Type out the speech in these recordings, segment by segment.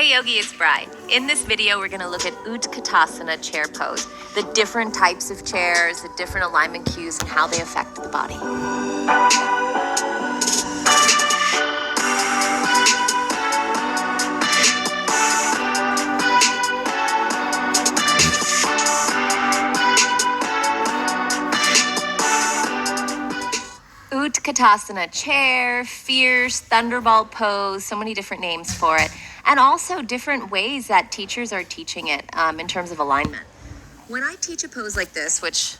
Hey Yogi, it's Bri. In this video, we're going to look at Utkatasana chair pose, the different types of chairs, the different alignment cues, and how they affect the body. Utkatasana chair, fierce, thunderbolt pose, so many different names for it, and also different ways that teachers are teaching it in terms of alignment. When I teach a pose like this, which,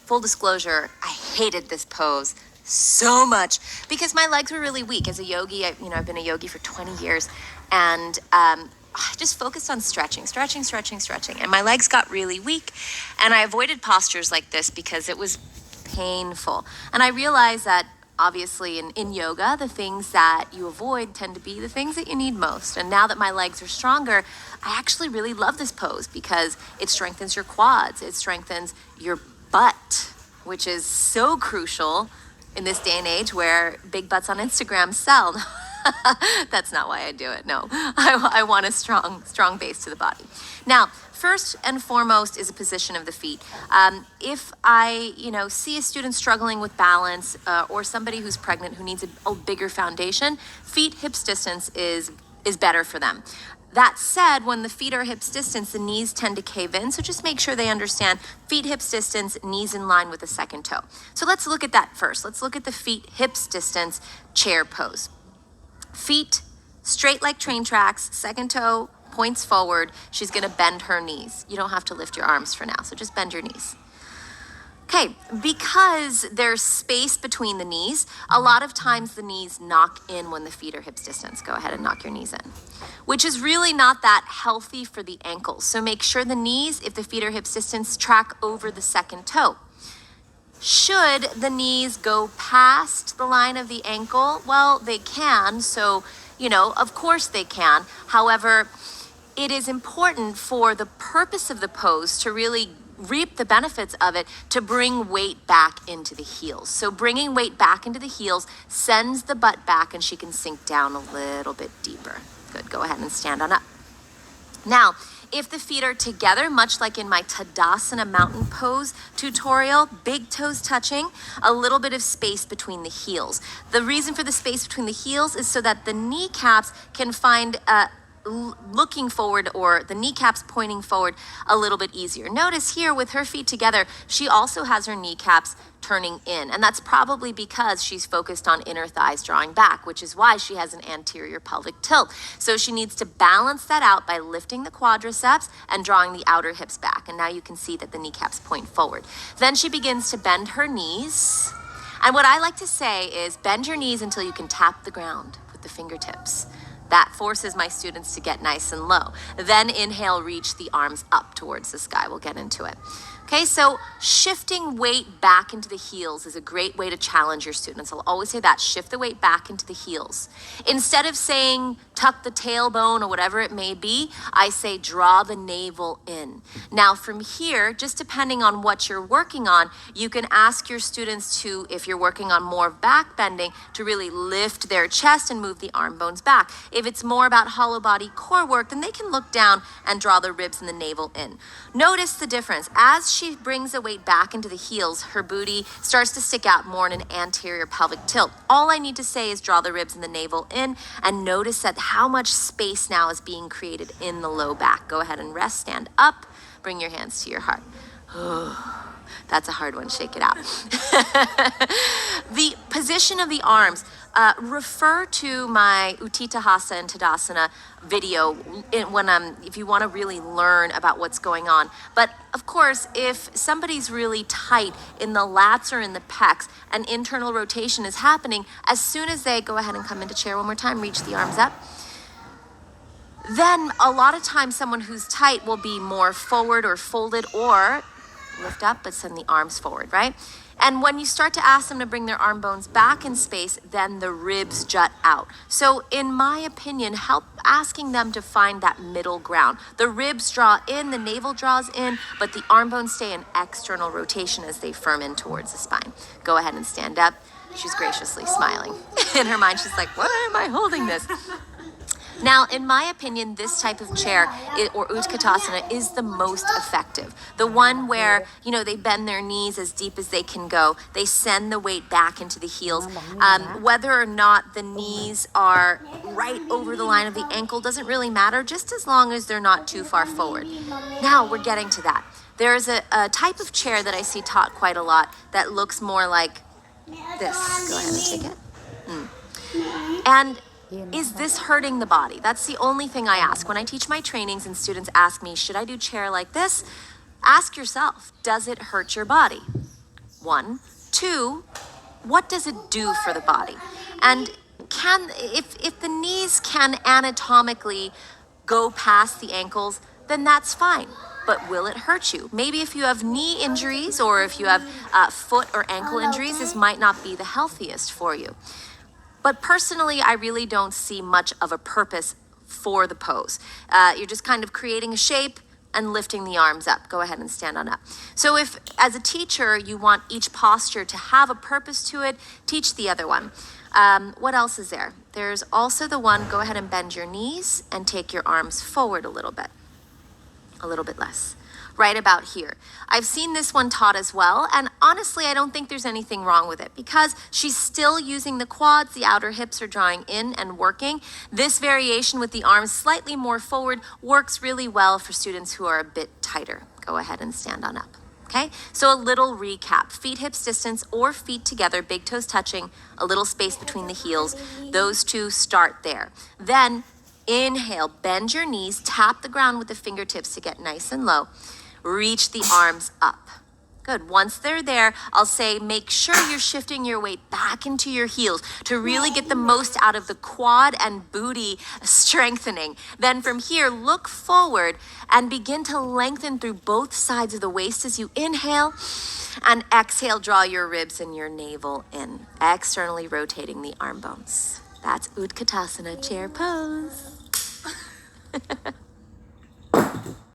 full disclosure, I hated this pose so much because my legs were really weak. As a yogi, I've been a yogi for 20 years, and I just focused on stretching, and my legs got really weak, and I avoided postures like this because it was painful. And I realized that obviously in yoga, the things that you avoid tend to be the things that you need most. And now that my legs are stronger, I actually really love this pose because it strengthens your quads, it strengthens your butt, which is so crucial in this day and age where big butts on Instagram sell. That's not why I do it. No, I want a strong base to the body. Now, first and foremost is a position of the feet. If I, see a student struggling with balance or somebody who's pregnant who needs a bigger foundation, feet hips distance is better for them. That said, when the feet are hips distance, the knees tend to cave in. So just make sure they understand feet hips distance, knees in line with the second toe. So let's look at that first. Let's look at the feet hips distance chair pose. Feet straight like train tracks, second toe points forward. She's going to bend her knees. You don't have to lift your arms for now, so just bend your knees. Okay, because there's space between the knees, a lot of times the knees knock in when the feet are hips distance. Go ahead and knock your knees in, which is really not that healthy for the ankles. So make sure the knees, if the feet are hips distance, track over the second toe. Should the knees go past the line of the ankle? Well, they can. So, of course they can. However, it is important for the purpose of the pose to really reap the benefits of it to bring weight back into the heels. So bringing weight back into the heels sends the butt back and she can sink down a little bit deeper. Good. Go ahead and stand on up. Now, if the feet are together, much like in my Tadasana mountain pose tutorial, big toes touching, a little bit of space between the heels. The reason for the space between the heels is so that the kneecaps can find looking forward, or the kneecaps pointing forward a little bit easier. Notice here with her feet together, she also has her kneecaps turning in, and that's probably because she's focused on inner thighs drawing back, which is why she has an anterior pelvic tilt. So she needs to balance that out by lifting the quadriceps and drawing the outer hips back. And now you can see that the kneecaps point forward. Then she begins to bend her knees. And what I like to say is bend your knees until you can tap the ground with the fingertips. That forces my students to get nice and low. Then inhale, reach the arms up towards the sky. We'll get into it. Okay, so shifting weight back into the heels is a great way to challenge your students. I'll always say that, shift the weight back into the heels. Instead of saying tuck the tailbone or whatever it may be, I say draw the navel in. Now from here, just depending on what you're working on, you can ask your students to, if you're working on more back bending, to really lift their chest and move the arm bones back. If it's more about hollow body core work, then they can look down and draw the ribs and the navel in. Notice the difference. As she brings the weight back into the heels, her booty starts to stick out more in an anterior pelvic tilt. All I need to say is draw the ribs and the navel in, and notice that how much space now is being created in the low back. Go ahead and rest, stand up, bring your hands to your heart. That's a hard one, shake it out. The position of the arms, refer to my Utthita and Tadasana video if you want to really learn about what's going on. But of course, if somebody's really tight in the lats or in the pecs, an internal rotation is happening. As soon as they go ahead and come into chair one more time, reach the arms up. Then a lot of times someone who's tight will be more forward or folded, or lift up but send the arms forward, right? And when you start to ask them to bring their arm bones back in space, then the ribs jut out. So in my opinion, help asking them to find that middle ground. The ribs draw in, the navel draws in, but the arm bones stay in external rotation as they firm in towards the spine. Go ahead and stand up. She's graciously smiling. In her mind, she's like, why am I holding this? Now, in my opinion, this type of chair or Utkatasana is the most effective. The one where, they bend their knees as deep as they can go. They send the weight back into the heels. Whether or not the knees are right over the line of the ankle doesn't really matter, just as long as they're not too far forward. Now we're getting to that. There's a type of chair that I see taught quite a lot that looks more like this. Go ahead and take it. And is this hurting the body? That's the only thing I ask. When I teach my trainings and students ask me, should I do chair like this? Ask yourself, does it hurt your body? 1. 2, what does it do for the body? And if the knees can anatomically go past the ankles, then that's fine. But will it hurt you? Maybe if you have knee injuries or if you have foot or ankle injuries, this might not be the healthiest for you. But personally, I really don't see much of a purpose for the pose. You're just kind of creating a shape and lifting the arms up. Go ahead and stand on up. So if, as a teacher, you want each posture to have a purpose to it, teach the other one. What else is there? There's also the one, go ahead and bend your knees and take your arms forward a little bit less. Right about here. I've seen this one taught as well, and honestly, I don't think there's anything wrong with it because she's still using the quads, the outer hips are drawing in and working. This variation with the arms slightly more forward works really well for students who are a bit tighter. Go ahead and stand on up. Okay, so a little recap. Feet hips distance or feet together, big toes touching, a little space between the heels. Those two start there. Then inhale, bend your knees, tap the ground with the fingertips to get nice and low. Reach the arms up. Good. Once they're there, I'll say make sure you're shifting your weight back into your heels to really get the most out of the quad and booty strengthening. Then from here, look forward and begin to lengthen through both sides of the waist as you inhale, and exhale, draw your ribs and your navel in, externally rotating the arm bones. That's Utkatasana chair pose.